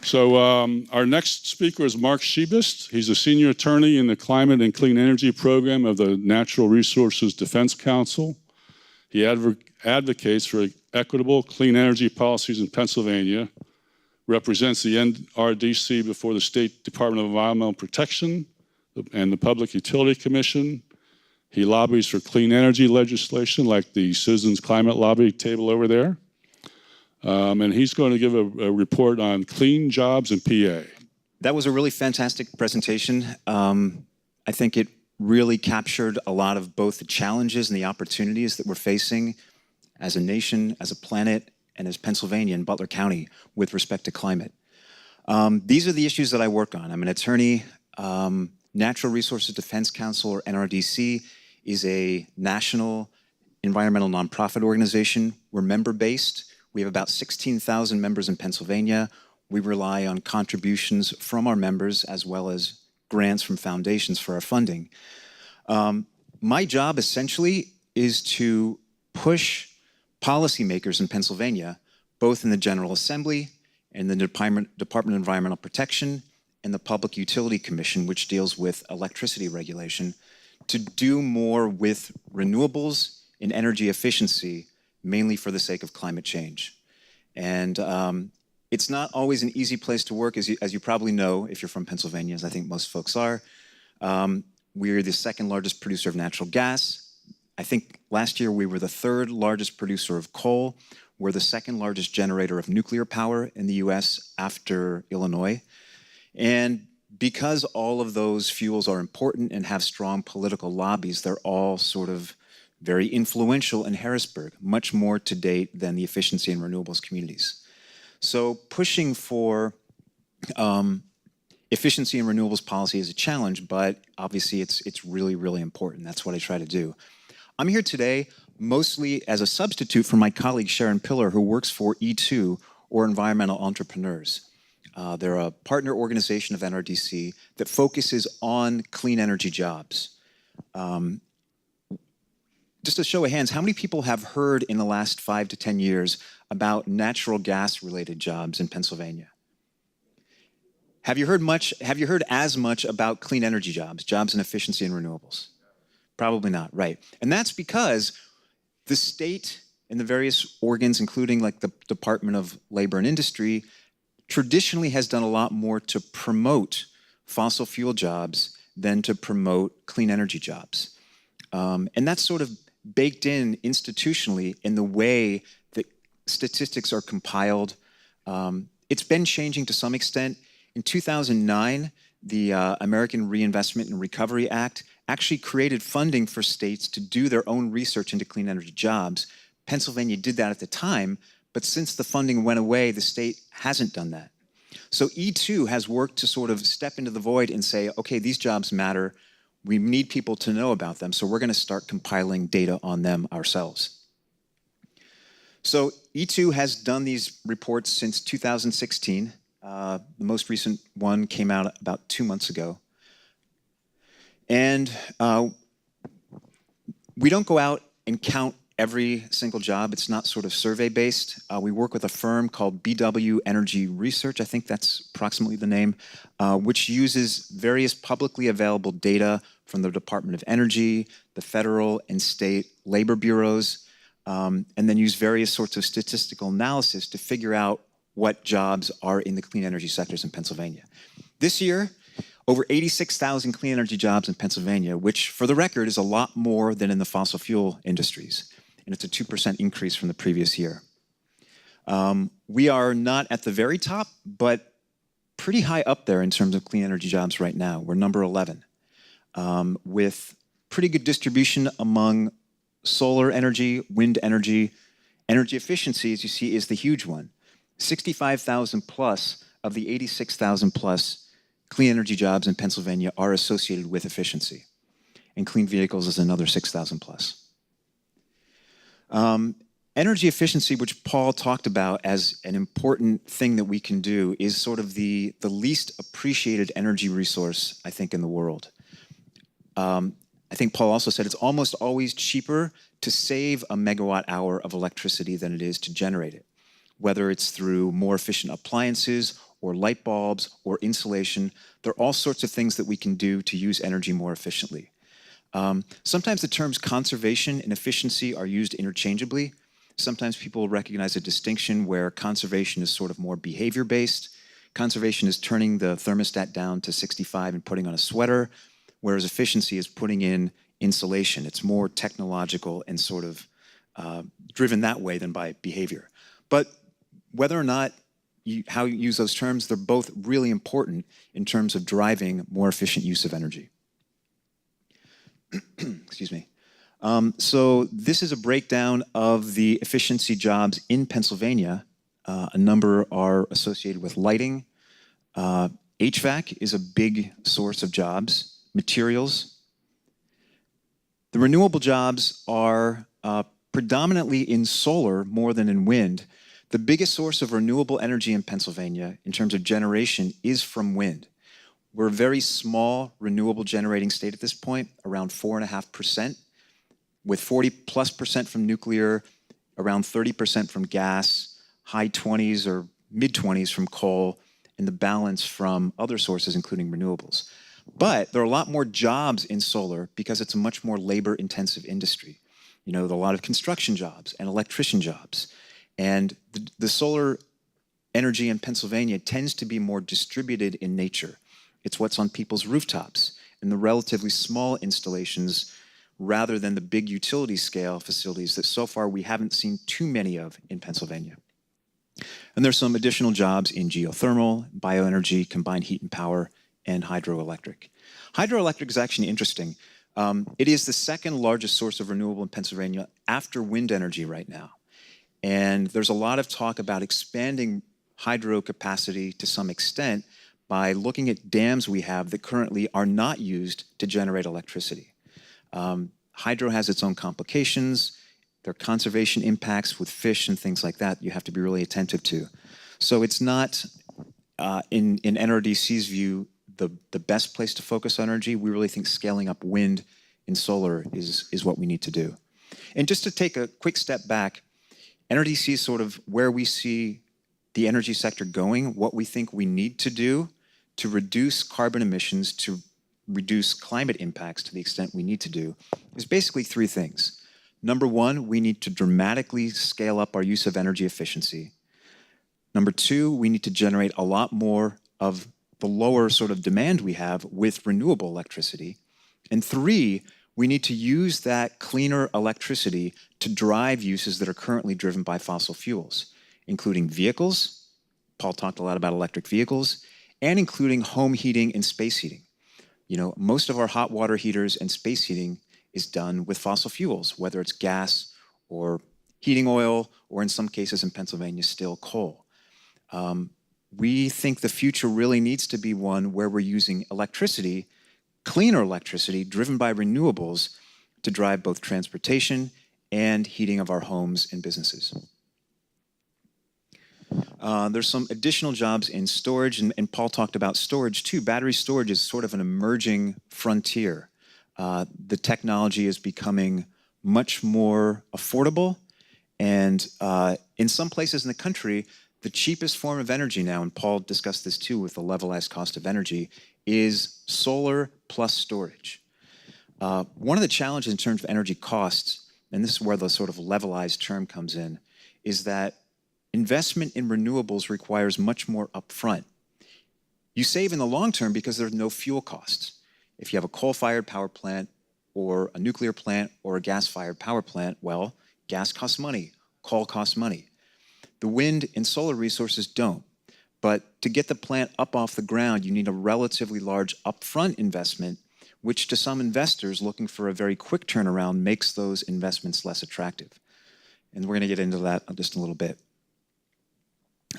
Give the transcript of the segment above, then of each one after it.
So our next speaker is Mark Shebist. He's a senior attorney in the Climate and Clean Energy Program of the Natural Resources Defense Council. He advocates for equitable clean energy policies in Pennsylvania, represents the NRDC before the State Department of Environmental Protection and the Public Utility Commission. He lobbies for clean energy legislation like the Citizens Climate Lobby table over there. And he's going to give a report on clean jobs in PA. That was a really fantastic presentation. I think it really captured a lot of both the challenges and the opportunities that we're facing as a nation, as a planet, and as Pennsylvania and Butler County with respect to climate. These are the issues that I work on. I'm an attorney. Natural Resources Defense Council, or NRDC, is a national environmental nonprofit organization. We're member-based. We have about 16,000 members in Pennsylvania. We rely on contributions from our members as well as grants from foundations for our funding. My job essentially is to push policymakers in Pennsylvania, both in the General Assembly and the Department of Environmental Protection and the Public Utility Commission, which deals with electricity regulation, to do more with renewables and energy efficiency, mainly for the sake of climate change. And it's not always an easy place to work, as you probably know, if you're from Pennsylvania, as I think most folks are. We're the second largest producer of natural gas. I think last year we were the third largest producer of coal. We're the second largest generator of nuclear power in the US after Illinois. And because all of those fuels are important and have strong political lobbies, they're all sort of very influential in Harrisburg, much more to date than the efficiency and renewables communities. So pushing for efficiency and renewables policy is a challenge, but obviously it's really, really important. That's what I try to do. I'm here today mostly as a substitute for my colleague Sharon Pillar, who works for E2, or Environmental Entrepreneurs. They're a partner organization of NRDC that focuses on clean energy jobs. Just a show of hands, how many people have heard in the last 5 to 10 years about natural gas related jobs in Pennsylvania? Have you heard as much about clean energy jobs, jobs in efficiency and renewables? Probably not, right. And that's because the state and the various organs, including like the Department of Labor and Industry, traditionally has done a lot more to promote fossil fuel jobs than to promote clean energy jobs. And that's sort of baked in institutionally in the way that statistics are compiled. It's been changing to some extent. In 2009, the American Reinvestment and Recovery Act actually created funding for states to do their own research into clean energy jobs. Pennsylvania did that at the time, but since the funding went away, the state hasn't done that. So E2 has worked to sort of step into the void and say, okay, these jobs matter. We need people to know about them, so we're going to start compiling data on them ourselves. So E2 has done these reports since 2016. The most recent one came out about 2 months ago. And we don't go out and count every single job. It's not sort of survey-based. We work with a firm called BW Energy Research, I think that's approximately the name, which uses various publicly available data from the Department of Energy, the federal and state labor bureaus, and then use various sorts of statistical analysis to figure out what jobs are in the clean energy sectors in Pennsylvania. This year, over 86,000 clean energy jobs in Pennsylvania, which for the record is a lot more than in the fossil fuel industries. And it's a 2% increase from the previous year. We are not at the very top, but pretty high up there in terms of clean energy jobs right now. We're number 11, with pretty good distribution among solar energy, wind energy. Energy efficiency, as you see, is the huge one. 65,000 plus of the 86,000 plus clean energy jobs in Pennsylvania are associated with efficiency. And clean vehicles is another 6,000 plus. Energy efficiency, which Paul talked about as an important thing that we can do, is sort of the least appreciated energy resource, I think, in the world. I think Paul also said it's almost always cheaper to save a megawatt hour of electricity than it is to generate it, whether it's through more efficient appliances or light bulbs or insulation. There are all sorts of things that we can do to use energy more efficiently. Sometimes the terms conservation and efficiency are used interchangeably. Sometimes people recognize a distinction where conservation is sort of more behavior-based. Conservation is turning the thermostat down to 65 and putting on a sweater, whereas efficiency is putting in insulation. It's more technological and sort of driven that way than by behavior. But whether or not how you use those terms, they're both really important in terms of driving more efficient use of energy. Excuse me. So this is a breakdown of the efficiency jobs in Pennsylvania. A number are associated with lighting. HVAC is a big source of jobs. Materials. The renewable jobs are predominantly in solar more than in wind. The biggest source of renewable energy in Pennsylvania in terms of generation is from wind. We're a very small renewable generating state at this point, around 4.5%, with 40+% from nuclear, around 30% from gas, high 20s or mid 20s from coal, and the balance from other sources, including renewables. But there are a lot more jobs in solar because it's a much more labor-intensive industry. You know, there are a lot of construction jobs and electrician jobs. And the solar energy in Pennsylvania tends to be more distributed in nature. It's what's on people's rooftops and the relatively small installations rather than the big utility scale facilities that so far we haven't seen too many of in Pennsylvania. And there's some additional jobs in geothermal, bioenergy, combined heat and power, and hydroelectric. Hydroelectric is actually interesting. It is the second largest source of renewable in Pennsylvania after wind energy right now. And there's a lot of talk about expanding hydro capacity to some extent by looking at dams we have that currently are not used to generate electricity. Hydro has its own complications. There are conservation impacts with fish and things like that you have to be really attentive to. So it's not, in NRDC's view, the best place to focus on energy. We really think scaling up wind and solar is what we need to do. And just to take a quick step back, NRDC is sort of where we see the energy sector going, what we think we need to do to reduce carbon emissions, to reduce climate impacts to the extent we need to do, is basically three things. Number one, we need to dramatically scale up our use of energy efficiency. Number two, we need to generate a lot more of the lower sort of demand we have with renewable electricity. And three, we need to use that cleaner electricity to drive uses that are currently driven by fossil fuels, including vehicles. Paul talked a lot about electric vehicles, and including home heating and space heating. You know, most of our hot water heaters and space heating is done with fossil fuels, whether it's gas or heating oil, or in some cases in Pennsylvania, still coal. We think the future really needs to be one where we're using electricity, cleaner electricity driven by renewables to drive both transportation and heating of our homes and businesses. There's some additional jobs in storage, and Paul talked about storage too. Battery storage is sort of an emerging frontier. The technology is becoming much more affordable, and in some places in the country, the cheapest form of energy now, and Paul discussed this too with the levelized cost of energy, is solar plus storage. One of the challenges in terms of energy costs, and this is where the sort of levelized term comes in, is that investment in renewables requires much more upfront. You save in the long term because there's no fuel costs. If you have a coal-fired power plant or a nuclear plant or a gas-fired power plant, well, gas costs money, coal costs money. The wind and solar resources don't. But to get the plant up off the ground, you need a relatively large upfront investment, which to some investors looking for a very quick turnaround makes those investments less attractive. And we're going to get into that in just a little bit.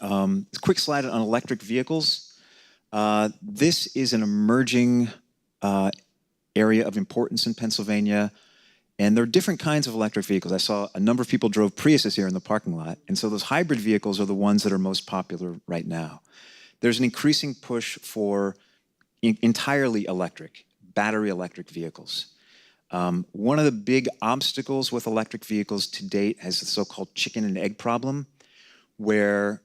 A quick slide on electric vehicles. This is an emerging area of importance in Pennsylvania. And there are different kinds of electric vehicles. I saw a number of people drove Priuses here in the parking lot. And so those hybrid vehicles are the ones that are most popular right now. There's an increasing push for entirely electric, battery electric vehicles. One of the big obstacles with electric vehicles to date has the so-called chicken and egg problem, where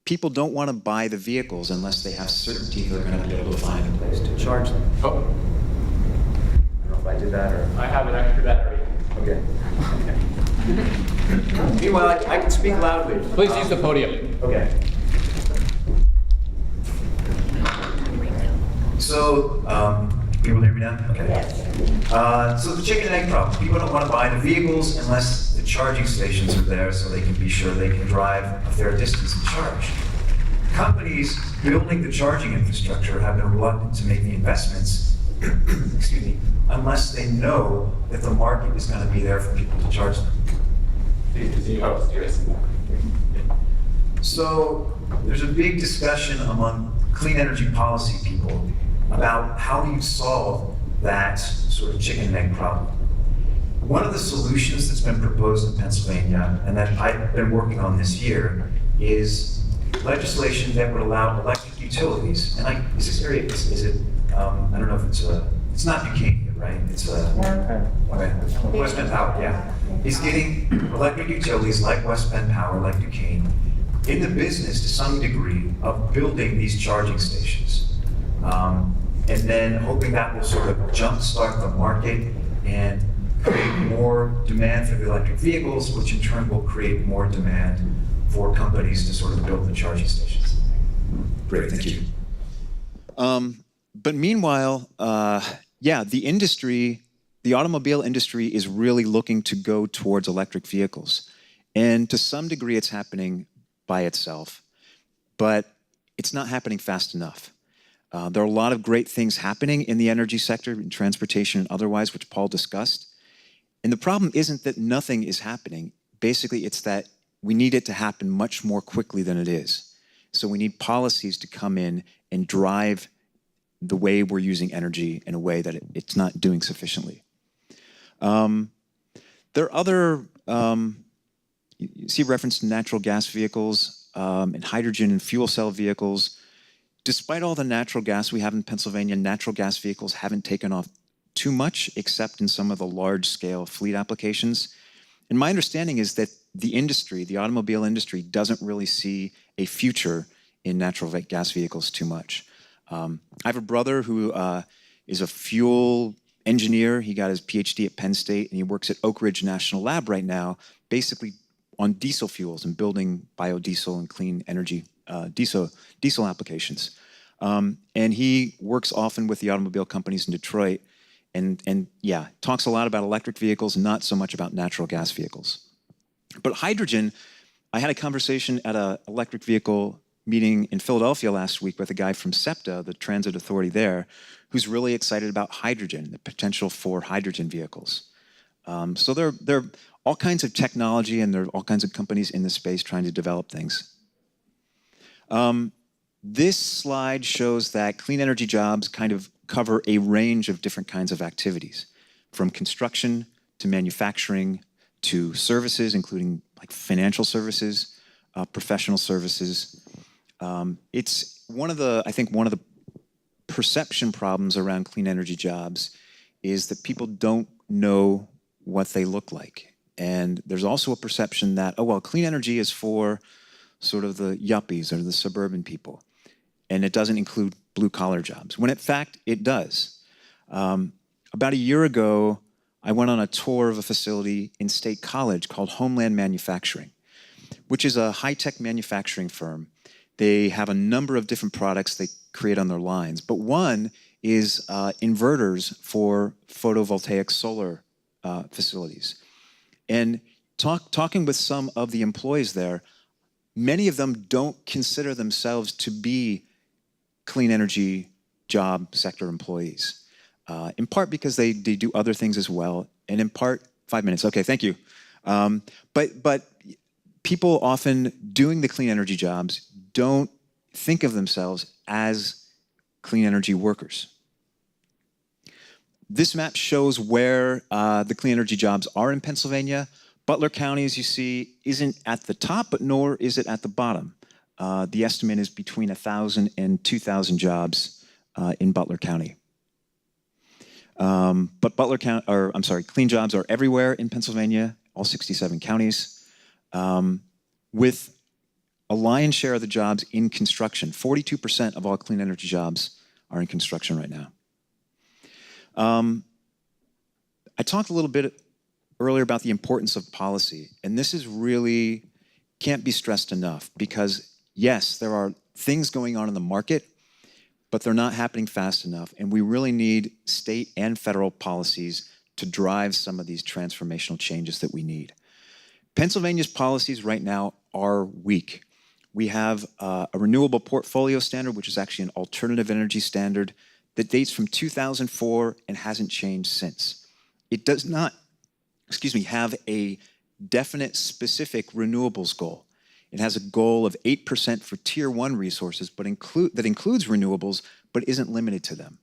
people don't want to buy the vehicles unless they have certainty they're going to be able to find a place to charge them. Oh, I don't know if I did that or... I have an extra battery. Okay. Meanwhile, I can speak loudly. Please use the podium. Okay. So, you will hear me now? Okay. Yes. So the chicken and egg problem. People don't want to buy the vehicles unless the charging stations are there so they can be sure they can drive a fair distance and charge. Companies building the charging infrastructure have been reluctant to make the investments, excuse me, unless they know that the market is going to be there for people to charge them. So there's a big discussion among clean energy policy people about how do you solve that sort of chicken and egg problem. One of the solutions that's been proposed in Pennsylvania, and that I've been working on this year, is legislation that would allow electric utilities, and is this area, is it, I don't know if it's not Duquesne, right? It's okay. West Bend Power, yeah. Is getting electric utilities like West Bend Power, like Duquesne, in the business to some degree of building these charging stations. And then hoping that will sort of jumpstart the market and create more demand for the electric vehicles, which in turn will create more demand for companies to sort of build the charging stations. Great, thank you. But meanwhile, yeah, the automobile industry is really looking to go towards electric vehicles. And to some degree, it's happening by itself, but it's not happening fast enough. There are a lot of great things happening in the energy sector, in transportation and otherwise, which Paul discussed. And the problem isn't that nothing is happening. Basically, it's that we need it to happen much more quickly than it is. So we need policies to come in and drive the way we're using energy in a way that it's not doing sufficiently. There are other, you see reference to natural gas vehicles and hydrogen and fuel cell vehicles. Despite all the natural gas we have in Pennsylvania, natural gas vehicles haven't taken off too much, except in some of the large-scale fleet applications. And my understanding is that the industry, the automobile industry, doesn't really see a future in natural gas vehicles too much. I have a brother who is a fuel engineer. He got his PhD at Penn State, and he works at Oak Ridge National Lab right now, basically on diesel fuels and building biodiesel and clean energy diesel applications. And he works often with the automobile companies in Detroit and yeah, talks a lot about electric vehicles, not so much about natural gas vehicles. But hydrogen, I had a conversation at an electric vehicle meeting in Philadelphia last week with a guy from SEPTA, the transit authority there, who's really excited about hydrogen, the potential for hydrogen vehicles. So there are all kinds of technology and there are all kinds of companies in this space trying to develop things. This slide shows that clean energy jobs kind of cover a range of different kinds of activities, from construction to manufacturing to services, including like financial services, professional services. It's I think one of the perception problems around clean energy jobs is that people don't know what they look like. And there's also a perception that, oh, well, clean energy is for sort of the yuppies or the suburban people. And it doesn't include blue-collar jobs, when in fact it does. About a year ago, I went on a tour of a facility in State College called Homeland Manufacturing, which is a high-tech manufacturing firm. They have a number of different products they create on their lines, but one is inverters for photovoltaic solar facilities. And talking with some of the employees there, many of them don't consider themselves to be clean energy job sector employees, in part because they do other things as well, and in part, 5 minutes, okay, thank you. But people often doing the clean energy jobs don't think of themselves as clean energy workers. This map shows where the clean energy jobs are in Pennsylvania. Butler County, as you see, isn't at the top, but nor is it at the bottom. The estimate is between 1,000 and 2,000 jobs in Butler County. But clean jobs are everywhere in Pennsylvania, all 67 counties, with a lion's share of the jobs in construction. 42% of all clean energy jobs are in construction right now. I talked a little bit earlier about the importance of policy, and this is really can't be stressed enough because, yes, there are things going on in the market, but they're not happening fast enough, and we really need state and federal policies to drive some of these transformational changes that we need. Pennsylvania's policies right now are weak. We have a renewable portfolio standard, which is actually an alternative energy standard that dates from 2004 and hasn't changed since. It does not, have a definite specific renewables goal. It has a goal of 8% for tier 1 resources, but that includes renewables, but isn't limited to them.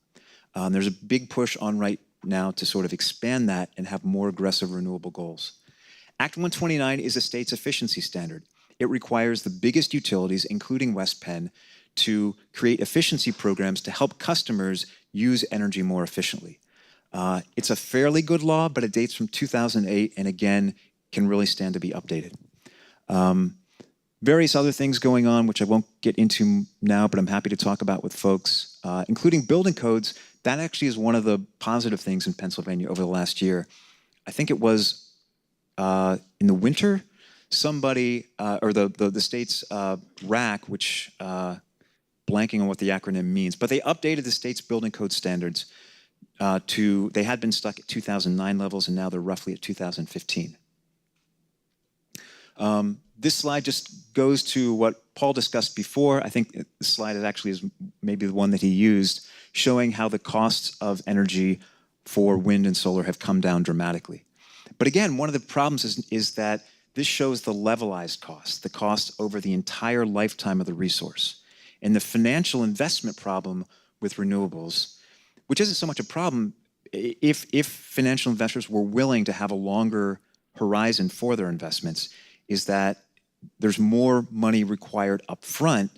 There's a big push on right now to sort of expand that and have more aggressive renewable goals. Act 129 is a state's efficiency standard. It requires the biggest utilities, including West Penn, to create efficiency programs to help customers use energy more efficiently. It's a fairly good law, but it dates from 2008 and again, can really stand to be updated. Various other things going on, which I won't get into now, but I'm happy to talk about with folks, including building codes. That actually is one of the positive things in Pennsylvania over the last year. I think it was in the winter, somebody, or the state's RAC, which, blanking on what the acronym means, but they updated the state's building code standards they had been stuck at 2009 levels and now they're roughly at 2015. This slide just goes to what Paul discussed before. I think the slide actually is maybe the one that he used, showing how the costs of energy for wind and solar have come down dramatically. But again, one of the problems is that this shows the levelized cost, the cost over the entire lifetime of the resource. And the financial investment problem with renewables, which isn't so much a problem if financial investors were willing to have a longer horizon for their investments, is that there's more money required up front,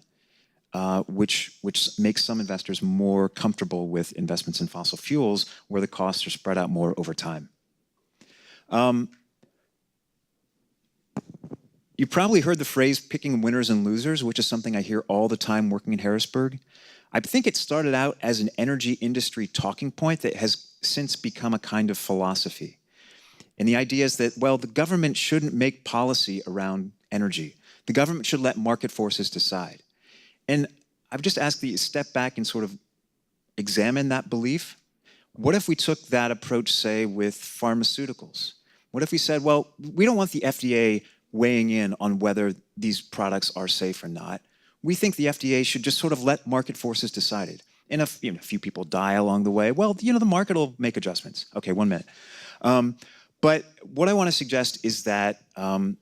which makes some investors more comfortable with investments in fossil fuels, where the costs are spread out more over time. You probably heard the phrase picking winners and losers, which is something I hear all the time working in Harrisburg. I think it started out as an energy industry talking point that has since become a kind of philosophy. And the idea is that, well, the government shouldn't make policy around energy. The government should let market forces decide. And I've just asked that you step back and sort of examine that belief. What if we took that approach, say, with pharmaceuticals? What if we said, well, we don't want the FDA weighing in on whether these products are safe or not. We think the FDA should just sort of let market forces decide it. And if a few people die along the way, well, the market will make adjustments. Okay, 1 minute. But what I want to suggest is that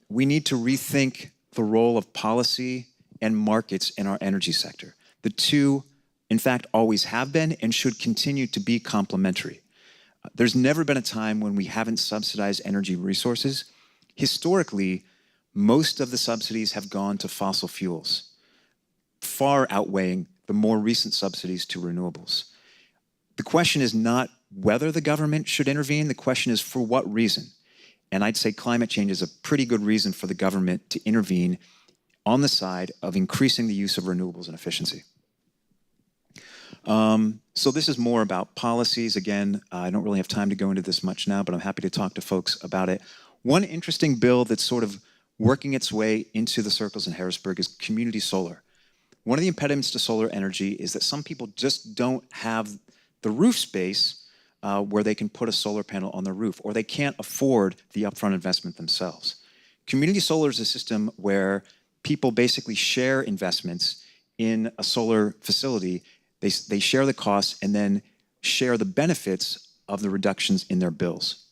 we need to rethink the role of policy and markets in our energy sector. The two, in fact, always have been and should continue to be complementary. There's never been a time when we haven't subsidized energy resources. Historically, most of the subsidies have gone to fossil fuels, far outweighing the more recent subsidies to renewables. The question is not whether the government should intervene, the question is for what reason. And I'd say climate change is a pretty good reason for the government to intervene on the side of increasing the use of renewables and efficiency. So this is more about policies. Again, I don't really have time to go into this much now, but I'm happy to talk to folks about it. One interesting bill that's sort of working its way into the circles in Harrisburg is community solar. One of the impediments to solar energy is that some people just don't have the roof space where they can put a solar panel on their roof, or they can't afford the upfront investment themselves. Community solar is a system where people basically share investments in a solar facility. They share the costs and then share the benefits of the reductions in their bills.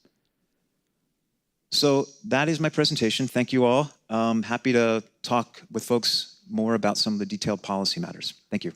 So that is my presentation. Thank you all. Happy to talk with folks more about some of the detailed policy matters. Thank you.